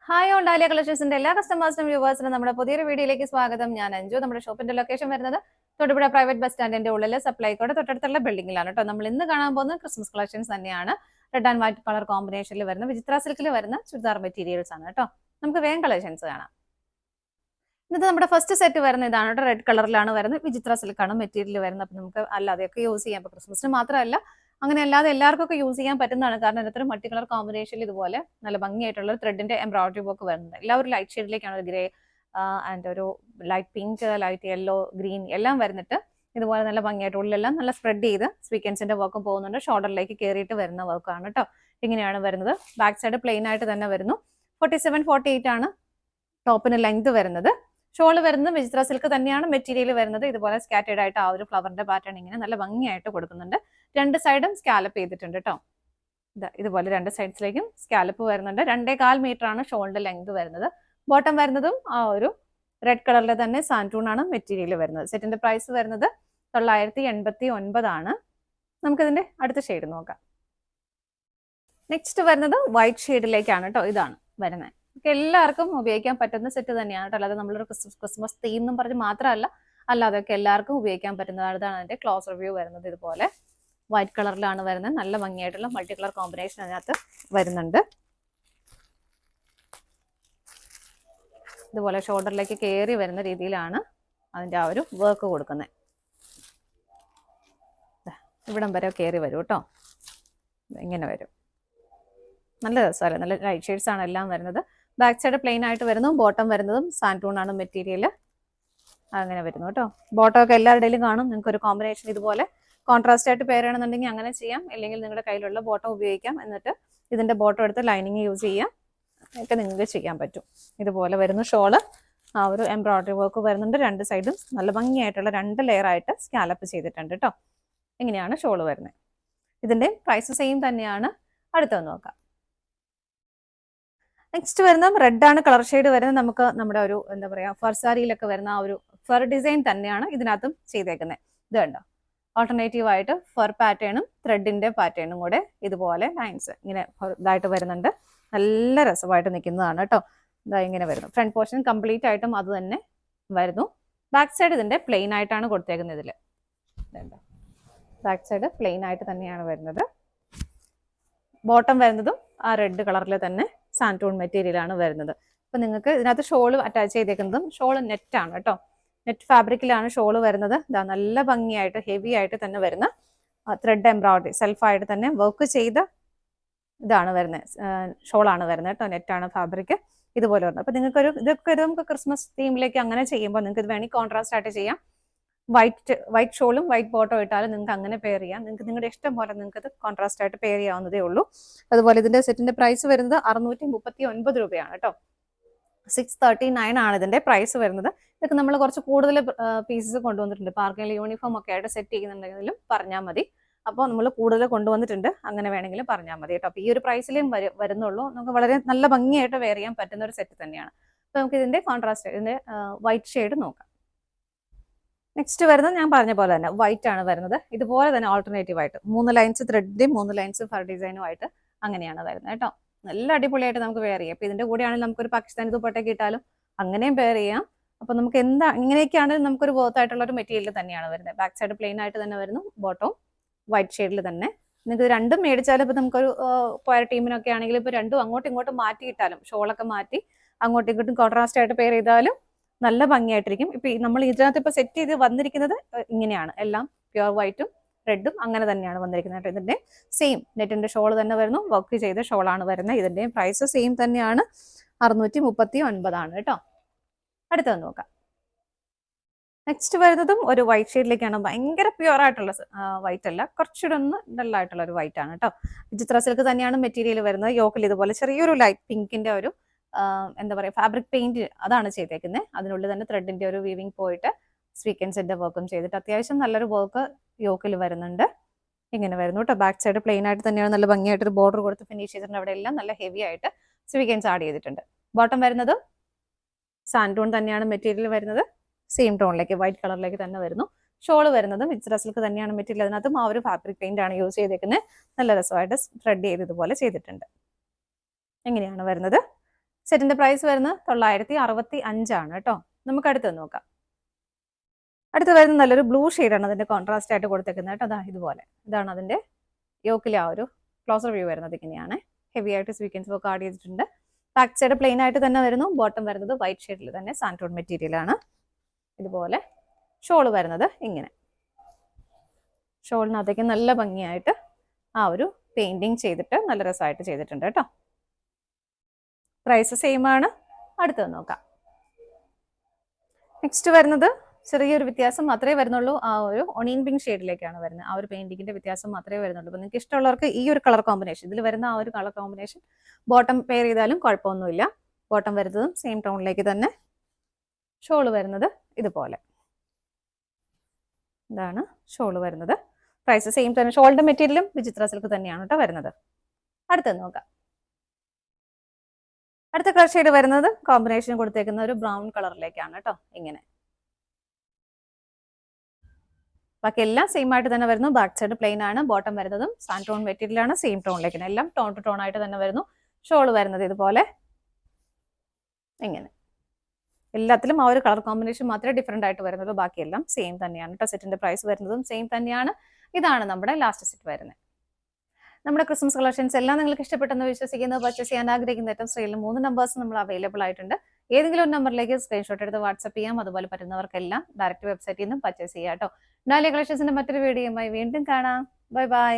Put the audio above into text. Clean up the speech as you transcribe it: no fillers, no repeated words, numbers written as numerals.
Hi on dahlia കളക്ഷൻസിന്റെ എല്ലാ കസ്റ്റമേഴ്സിനും വ്യൂവേഴ്സിനും നമ്മുടെ പുതിയൊരു വീഡിയോയിലേക്ക് സ്വാഗതം. ഞാൻ അഞ്ജു. നമ്മുടെ ഷോപ്പിന്റെ ലൊക്കേഷൻ വരുന്നത് തൊടുപുഴ പ്രൈവറ്റ് ബസ് സ്റ്റാൻഡിന്റെ ഉള്ളിൽ സപ്ലൈക്കോടെ തൊട്ടടുത്തുള്ള ബിൽഡിംഗിലാണ് കേട്ടോ. നമ്മൾ ഇന്ന് കാണാൻ പോകുന്നത് ക്രിസ്മസ് കളക്ഷൻസ് തന്നെയാണ്. റെഡ് ആൻഡ് വൈറ്റ് കളർ കോമ്പിനേഷനിൽ വരുന്ന വിചിത്ര സിൽക്കിൽ വരുന്ന ചുരിദാർ മെറ്റീരിയൽസ് ആണ് കേട്ടോ. നമുക്ക് വേഗം കളക്ഷൻസ് കാണാം. ഇന്നത്തെ നമ്മുടെ ഫസ്റ്റ് സെറ്റ് വരുന്ന ഇതാണ് കേട്ടോ. റെഡ് കളറിലാണ് വരുന്നത്. വിചിത്ര സിൽക്കാണ് മെറ്റീരിയൽ വരുന്നത്. അപ്പം നമുക്ക് അല്ലാതെയൊക്കെ യൂസ് ചെയ്യാം. ഇപ്പൊ ക്രിസ്മസിന് മാത്രമല്ല, അങ്ങനെ അല്ലാതെ എല്ലാവർക്കും യൂസ് ചെയ്യാൻ പറ്റുന്നതാണ്. കാരണം ഇതിനകത്തൊരു മൾട്ടി കളർ കോമ്പിനേഷനിൽ ഇതുപോലെ നല്ല ഭംഗിയായിട്ടുള്ള ത്രെഡിന്റെ എംബ്രോയിഡറി വർക്ക് വരുന്നത്. എല്ലാവരും ലൈറ്റ് ഷെയ്ഡിലേക്കാണ്, ഗ്രേ ആൻഡ് ഒരു light pink, light yellow, green എല്ലാം വരുന്നിട്ട് ഇതുപോലെ നല്ല ഭംഗിയായിട്ട് ഉള്ളിലെല്ലാം നല്ല സ്പ്രെഡ് ചെയ്ത് സ്വീക്കൻസിന്റെ വർക്കും പോകുന്നുണ്ട്. ഷോൾഡറിലേക്ക് കയറിയിട്ട് വരുന്ന വർക്കാണ് കേട്ടോ. ഇങ്ങനെയാണ് വരുന്നത്. ബാക്ക് സൈഡ് പ്ലെയിൻ ആയിട്ട് തന്നെ വരുന്നു. 47-48 ആണ് ടോപ്പിന് ലെങ്ത് വരുന്നത്. ഷോള് വരുന്നത് വിചിത്ര സിൽക്ക് തന്നെയാണ് മെറ്റീരിയൽ വരുന്നത്. ഇതുപോലെ സ്കാറ്റേഡ് ആയിട്ട് ആ ഒരു ഫ്ലവറിന്റെ പാറ്റേൺ ഇങ്ങനെ നല്ല ഭംഗിയായിട്ട് കൊടുക്കുന്നുണ്ട്. രണ്ട് സൈഡും സ്കാലപ്പ് ചെയ്തിട്ടുണ്ട് കേട്ടോ. ഇതുപോലെ രണ്ട് സൈഡ്സിലേക്കും സ്കാലപ്പ് വരുന്നുണ്ട്. 2.25 മീറ്റർ ആണ് ഷോളിന്റെ ലെങ്ത് വരുന്നത്. ബോട്ടം വരുന്നതും ആ ഒരു റെഡ് കളറിലെ തന്നെ സാൻറ്റൂൺ ആണ് മെറ്റീരിയൽ വരുന്നത്. സെറ്റിന്റെ പ്രൈസ് വരുന്നത് 989 ആണ്. നമുക്കിതിന്റെ അടുത്ത ഷെയ്ഡ് നോക്കാം. നെക്സ്റ്റ് വരുന്നത് വൈറ്റ് ഷെയ്ഡിലേക്കാണ് കേട്ടോ. ഇതാണ് വരുന്നത്. എല്ലാവർക്കും ഉപയോഗിക്കാൻ പറ്റുന്ന സെറ്റ് തന്നെയാണ് കേട്ടോ. അല്ലാതെ നമ്മളൊരു ക്രിസ്മസ് തീം എന്നും പറഞ്ഞ് മാത്രമല്ല, അല്ലാതെയൊക്കെ എല്ലാവർക്കും ഉപയോഗിക്കാൻ പറ്റുന്നതാണ്. ഇതാണ് അതിന്റെ ക്ലോസ് റിവ്യൂ വരുന്നത്. ഇതുപോലെ വൈറ്റ് കളറിലാണ് വരുന്നത്. നല്ല ഭംഗിയായിട്ടുള്ള മൾട്ടി കളർ കോമ്പിനേഷൻ അതിനകത്ത് വരുന്നുണ്ട്. ഇതുപോലെ ഷോൾഡറിലേക്ക് കയറി വരുന്ന രീതിയിലാണ് അതിന്റെ ആ ഒരു വർക്ക് കൊടുക്കുന്നത്. ഇവിടം വരെ കയറി വരും കേട്ടോ. ഇങ്ങനെ വരും. നല്ല രസമല്ലേ. നല്ല ലൈറ്റ് ഷെയ്ഡ്സ് ആണ് എല്ലാം വരുന്നത്. ബാക്ക് സൈഡ് പ്ലെയിൻ ആയിട്ട് വരുന്നു. ബോട്ടം വരുന്നതും സാൻറ്റൂൺ ആണ് മെറ്റീരിയൽ. അങ്ങനെ വരുന്നു കേട്ടോ. ബോട്ടം ഒക്കെ എല്ലാവരുടെയും കാണും. നിങ്ങൾക്ക് ഒരു കോമ്പിനേഷൻ ഇതുപോലെ കോൺട്രാസ്റ്റ് ആയിട്ട് പെയർ ചെയ്യണമെന്നുണ്ടെങ്കിൽ അങ്ങനെ ചെയ്യാം. അല്ലെങ്കിൽ നിങ്ങളുടെ കയ്യിലുള്ള ബോട്ടം ഉപയോഗിക്കാം. എന്നിട്ട് ഇതിന്റെ ബോട്ടം എടുത്ത് ലൈനിങ് യൂസ് ചെയ്യാം. ഒക്കെ നിങ്ങൾക്ക് ചെയ്യാൻ പറ്റും. ഇതുപോലെ വരുന്നു ഷോള്. ആ ഒരു എംബ്രോയിഡറി വർക്ക് വരുന്നുണ്ട്. രണ്ട് സൈഡും നല്ല ഭംഗിയായിട്ടുള്ള 2 ലെയർ ആയിട്ട് സ്കാലപ്പ് ചെയ്തിട്ടുണ്ട് കേട്ടോ. ഇങ്ങനെയാണ് ഷോള് വരുന്നത്. ഇതിന്റെ പ്രൈസ് സെയിം തന്നെയാണ്. അടുത്തൊന്ന് നോക്കാം. നെക്സ്റ്റ് വരുന്ന റെഡ് ആണ് കളർ ഷെയ്ഡ് വരുന്നത്. നമുക്ക് നമ്മുടെ ഒരു എന്താ പറയാ ഫർസാരിയിലൊക്കെ വരുന്ന ആ ഒരു ഫർ ഡിസൈൻ തന്നെയാണ് ഇതിനകത്തും ചെയ്തേക്കുന്നത്. ഇത് കണ്ടോ, ഓൾട്ടർനേറ്റീവ് ആയിട്ട് ഫർ പാറ്റേണും ത്രെഡിന്റെ പാറ്റേണും കൂടെ ഇതുപോലെ ലൈൻസ് ഇങ്ങനെ ഇതായിട്ട് വരുന്നുണ്ട്. നല്ല രസമായിട്ട് നിൽക്കുന്നതാണ് കേട്ടോ. ഇതാ ഇങ്ങനെ വരുന്നു. ഫ്രണ്ട് പോർഷൻ കംപ്ലീറ്റ് ആയിട്ടും അത് തന്നെ വരുന്നു. ബാക്ക് സൈഡ് ഇതിന്റെ പ്ലെയിൻ ആയിട്ടാണ് കൊടുത്തേക്കുന്നത്. ഇതില് ബാക്ക് സൈഡ് പ്ലെയിൻ ആയിട്ട് തന്നെയാണ് വരുന്നത്. ബോട്ടം വരുന്നതും ആ റെഡ് കളറിൽ തന്നെ സാൻറ്റൂൺ മെറ്റീരിയൽ ആണ് വരുന്നത്. അപ്പൊ നിങ്ങൾക്ക് ഇതിനകത്ത് ഷോള് അറ്റാച്ച് ചെയ്തേക്കുന്നതും ഷോള് നെറ്റ് ആണ് കേട്ടോ. നെറ്റ് ഫാബ്രിക്കിലാണ് ഷോള് വരുന്നത്. ഇതാ നല്ല ഭംഗിയായിട്ട് ഹെവി ആയിട്ട് തന്നെ വരുന്ന ത്രെഡ് എംബ്രോയിഡറി സെൽഫായിട്ട് തന്നെ വർക്ക് ചെയ്ത ഇതാണ് വരുന്നത്. ഷോളാണ് വരുന്നത് കേട്ടോ. നെറ്റാണ് ഫാബ്രിക് ഇതുപോലെ വരുന്നത്. അപ്പൊ നിങ്ങൾക്കൊരു ഇതൊക്കെ നമുക്ക് ക്രിസ്മസ് തീമിലേക്ക് അങ്ങനെ ചെയ്യുമ്പോൾ നിങ്ങൾക്ക് ഇത് വേണമെങ്കിൽ കോൺട്രാസ്റ്റ് ആയിട്ട് ചെയ്യാം. വൈറ്റ് ഷോളും വൈറ്റ് ബോട്ടോ ഇട്ടാലും നിങ്ങൾക്ക് അങ്ങനെ പെയർ ചെയ്യാം. നിങ്ങൾക്ക് നിങ്ങളുടെ ഇഷ്ടം പോലെ നിങ്ങൾക്ക് ഇത് കോൺട്രാസ്റ്റ് ആയിട്ട് പെയർ ചെയ്യാവുന്നതേ ഉള്ളൂ. അതുപോലെ ഇതിന്റെ സെറ്റിന്റെ പ്രൈസ് വരുന്നത് 639 രൂപയാണ് കേട്ടോ. 639 ആണ് ഇതിന്റെ പ്രൈസ് വരുന്നത്. ഇതൊക്കെ നമ്മൾ കുറച്ച് കൂടുതൽ പീസസ് കൊണ്ടുവന്നിട്ടുണ്ട്. പാർക്കിൽ യൂണിഫോം ഒക്കെ ആയിട്ട് സെറ്റ് ചെയ്യുന്നുണ്ടെങ്കിലും പറഞ്ഞാൽ മതി. അപ്പോൾ നമ്മൾ കൂടുതൽ കൊണ്ടുവന്നിട്ടുണ്ട്. അങ്ങനെ വേണമെങ്കിലും പറഞ്ഞാൽ മതി കേട്ടോ. അപ്പോൾ ഈ ഒരു പ്രൈസിലും വരുന്നുള്ളൂ. നമുക്ക് വളരെ നല്ല ഭംഗിയായിട്ട് വെയർ ചെയ്യാൻ പറ്റുന്ന ഒരു സെറ്റ് തന്നെയാണ്. അപ്പോൾ നമുക്ക് ഇതിന്റെ കോൺട്രാസ്റ്റ് ഇതിന്റെ വൈറ്റ് ഷെയ്ഡ് നോക്കാം. നെക്സ്റ്റ് വരുന്നത് ഞാൻ പറഞ്ഞ പോലെ തന്നെ വൈറ്റ് ആണ് വരുന്നത്. ഇതുപോലെ തന്നെ ഓൾട്ടർനേറ്റീവ് ആയിട്ട് 3 ലൈൻസ് ത്രെഡിന്റെയും 3 ലൈൻസ് ഫർ ഡിസൈനും ആയിട്ട് അങ്ങനെയാണ് വരുന്നത് കേട്ടോ. നല്ല അടിപൊളിയായിട്ട് നമുക്ക് വെയർ ചെയ്യാം. അപ്പൊ ഇതിന്റെ കൂടെയാണെങ്കിൽ നമുക്കൊരു പാകിസ്ഥാനി ദുപ്പട്ടയൊക്കെ ഇട്ടാലും അങ്ങനെയും വെയർ ചെയ്യാം. അപ്പൊ നമുക്ക് എന്താ ഇങ്ങനെയൊക്കെയാണെങ്കിൽ നമുക്കൊരു വർത്ത് ആയിട്ടുള്ള ഒരു മെറ്റീരിയൽ തന്നെയാണ് വരുന്നത്. ബാക്ക് സൈഡ് പ്ലെയിൻ ആയിട്ട് തന്നെ വരുന്നു. ബോട്ടവും വൈറ്റ് ഷെയ്ഡിൽ തന്നെ. നിങ്ങൾക്ക് രണ്ടും മേടിച്ചാലും ഇപ്പൊ നമുക്കൊരു പോയ ടീമിനൊക്കെ ആണെങ്കിൽ ഇപ്പൊ രണ്ടും അങ്ങോട്ടും ഇങ്ങോട്ടും മാറ്റിയിട്ടാലും ഷോളൊക്കെ മാറ്റി അങ്ങോട്ടും ഇങ്ങോട്ടും കോൺട്രാസ്റ്റ് ആയിട്ട് പെയർ ചെയ്താലും നല്ല ഭംഗിയായിട്ടിരിക്കും. ഇപ്പൊ നമ്മൾ ഇതിനകത്ത് ഇപ്പൊ സെറ്റ് ചെയ്ത് വന്നിരിക്കുന്നത് ഇങ്ങനെയാണ്. എല്ലാം പ്യുവർ വൈറ്റും റെഡും അങ്ങനെ തന്നെയാണ് വന്നിരിക്കുന്നത്. ഇതിന്റെ സെയിം നെറ്റിന്റെ ഷോൾ തന്നെ വരുന്നു. വർക്ക് ചെയ്ത ഷോളാണ് വരുന്നത്. ഇതിന്റെ പ്രൈസ് സെയിം തന്നെയാണ്. 639 ആണ് കേട്ടോ. അടുത്തത് നോക്കാം. നെക്സ്റ്റ് വരുന്നതും ഒരു വൈറ്റ് ഷെയ്ഡിലേക്കാണ്. ഭയങ്കര പ്യുവർ ആയിട്ടുള്ള വൈറ്റ് അല്ല, കുറച്ചുകൂടെ ഒന്ന് ഡള്ളായിട്ടുള്ള ഒരു വൈറ്റ് ആണ് കേട്ടോ. വിചിത്ര സിൽക്ക് തന്നെയാണ് മെറ്റീരിയൽ വരുന്നത്. യോക്കിൽ ഇതുപോലെ ചെറിയൊരു ലൈറ്റ് പിങ്കിന്റെ ഒരു എന്താ പറയുക ഫാബ്രിക് പെയിന്റ് അതാണ് ചെയ്തേക്കുന്നത്. അതിനുള്ളിൽ തന്നെ ത്രെഡിന്റെ ഒരു വീവിങ് പോയിട്ട് സ്വീക്കൻസിന്റെ വർക്കും ചെയ്തിട്ട് അത്യാവശ്യം നല്ലൊരു വർക്ക് യോക്കിൽ വരുന്നുണ്ട്. ഇങ്ങനെ വരുന്നു കേട്ടോ. ബാക്ക് സൈഡ് പ്ലെയിൻ ആയിട്ട് തന്നെയാണ് നല്ല ഭംഗിയായിട്ടൊരു ബോർഡർ കൊടുത്ത് ഫിനിഷ് ചെയ്തിട്ടുണ്ട്. അവിടെ എല്ലാം നല്ല ഹെവി ആയിട്ട് സ്വീക്കൻസ് ആഡ് ചെയ്തിട്ടുണ്ട്. ബോട്ടം വരുന്നത് സാൻറ്റൂൺ തന്നെയാണ് മെറ്റീരിയൽ വരുന്നത്. സെയിം ടോണിലേക്ക് വൈറ്റ് കളറിലേക്ക് തന്നെ വരുന്നു. ഷോള് വരുന്നത് വിചിത്ര സിൽക്ക് തന്നെയാണ് മെറ്റീരിയൽ. അതിനകത്തും ആ ഒരു ഫാബ്രിക് പെയിന്റ് ആണ് യൂസ് ചെയ്തേക്കുന്നത്. നല്ല രസമായിട്ട് ത്രെഡ് ചെയ്ത് ഇതുപോലെ ചെയ്തിട്ടുണ്ട്. എങ്ങനെയാണ് വരുന്നത്. സെറ്റിന്റെ പ്രൈസ് വരുന്നത് 965 കേട്ടോ. നമുക്ക് അടുത്ത് നോക്കാം. അടുത്ത് വരുന്ന നല്ലൊരു ബ്ലൂ ഷെയ്ഡാണ് അതിന്റെ കോൺട്രാസ്റ്റ് ആയിട്ട് കൊടുത്തേക്കുന്നത് കേട്ടോ. അതാ ഇതുപോലെ, ഇതാണ് അതിന്റെ യോക്കിലെ ആ ഒരു ക്ലോസർ വ്യൂ വരുന്നത്. ഇങ്ങനെയാണ് ഹെവി ആയിട്ട് സ്വീക്വൻസ് വർക്ക് ആഡ് ചെയ്തിട്ടുണ്ട്. ബാക്ക് സൈഡ് പ്ലെയിൻ ആയിട്ട് തന്നെ വരുന്നു. ബോട്ടം വരുന്നത് വൈറ്റ് ഷെയ്ഡിൽ തന്നെ സാൻഡോൺ മെറ്റീരിയൽ ആണ്. ഇതുപോലെ ഷോള് വരുന്നത് ഇങ്ങനെ. ഷോളിനകത്തേക്ക് നല്ല ഭംഗിയായിട്ട് ആ ഒരു പെയിന്റിങ് ചെയ്തിട്ട് നല്ല രസമായിട്ട് ചെയ്തിട്ടുണ്ട് കേട്ടോ. പ്രൈസ് സെയിം ആണ്. അടുത്തത് നോക്കാം. നെക്സ്റ്റ് വരുന്നത് ചെറിയൊരു വ്യത്യാസം മാത്രമേ വരുന്നുള്ളൂ. ആ ഒരു ഒണിയൻ പിങ്ക് ഷെയ്ഡിലേക്കാണ് വരുന്നത്. ആ ഒരു പെയിന്റിങ്ങിന്റെ വ്യത്യാസം മാത്രമേ വരുന്നുള്ളൂ. അപ്പോൾ നിങ്ങൾക്ക് ഇഷ്ടമുള്ളവർക്ക് ഈ ഒരു കളർ കോമ്പിനേഷൻ, ഇതിൽ വരുന്ന ആ ഒരു കളർ കോമ്പിനേഷൻ ബോട്ടം പെയർ ചെയ്താലും കുഴപ്പമൊന്നുമില്ല. ബോട്ടം വരുന്നതും സെയിം ടോണിലേക്ക് തന്നെ. ഷോള് വരുന്നത് ഇതുപോലെ, ഇതാണ് ഷോള് വരുന്നത്. പ്രൈസ് സെയിം തന്നെ. ഷോളിന്റെ മെറ്റീരിയലും വിചിത്ര സിൽക്ക് തന്നെയാണ് കേട്ടോ വരുന്നത്. അടുത്തത് നോക്കാം. അടുത്ത കളർ ഷെയ്ഡ് വരുന്നത് കോമ്പിനേഷൻ കൊടുത്തേക്കുന്ന ഒരു ബ്രൗൺ കളറിലേക്കാണ് കേട്ടോ. ഇങ്ങനെ ബാക്കി എല്ലാം സെയിം ആയിട്ട് തന്നെ വരുന്നു. ബാക്ക് സൈഡ് പ്ലെയിൻ ആണ്. ബോട്ടം വരുന്നതും സാൻഡ് ടോൺ മെറ്റീരിയൽ ആണ്. സെയിം ടോണിലേക്ക് എല്ലാം ടോൺ ടു ടോൺ ആയിട്ട് തന്നെ വരുന്നു. ഷോള് വരുന്നത് ഇതുപോലെ ഇങ്ങനെ. എല്ലാത്തിലും ആ ഒരു കളർ കോമ്പിനേഷൻ മാത്രമേ ഡിഫറെന്റ് ആയിട്ട് വരുന്നുള്ളൂ. ബാക്കിയെല്ലാം സെയിം തന്നെയാണ് കേട്ടോ. സെറ്റിന്റെ പ്രൈസ് വരുന്നതും സെയിം തന്നെയാണ്. ഇതാണ് നമ്മുടെ ലാസ്റ്റ് സെറ്റ് വരുന്നത്. നമ്മുടെ ക്രിസ്മസ് കളക്ഷൻസ് എല്ലാം നിങ്ങൾക്ക് ഇഷ്ടപ്പെട്ടെന്ന് വിശ്വസിക്കുന്നു. പർച്ചേസ് ചെയ്യാൻ ആഗ്രഹിക്കുന്ന ഏറ്റവും സ്ക്രീനിൽ 3 നമ്പേഴ്സ് നമ്മൾ അവൈലബിൾ ആയിട്ടുണ്ട്. ഏതെങ്കിലും ഒരു നമ്പറിലേക്ക് സ്ക്രീൻഷോട്ട് എടുത്ത് വാട്സ്ആപ്പ് ചെയ്യാം. അതുപോലെ പറ്റുന്നവർക്കെല്ലാം ഡയറക്റ്റ് വെബ്സൈറ്റിൽ നിന്നും പർച്ചേസ് ചെയ്യാം കേട്ടോ. ഡാലിയ കളക്ഷൻസിന്റെ മറ്റൊരു വീഡിയോയുമായി വീണ്ടും കാണാം. Bye bye.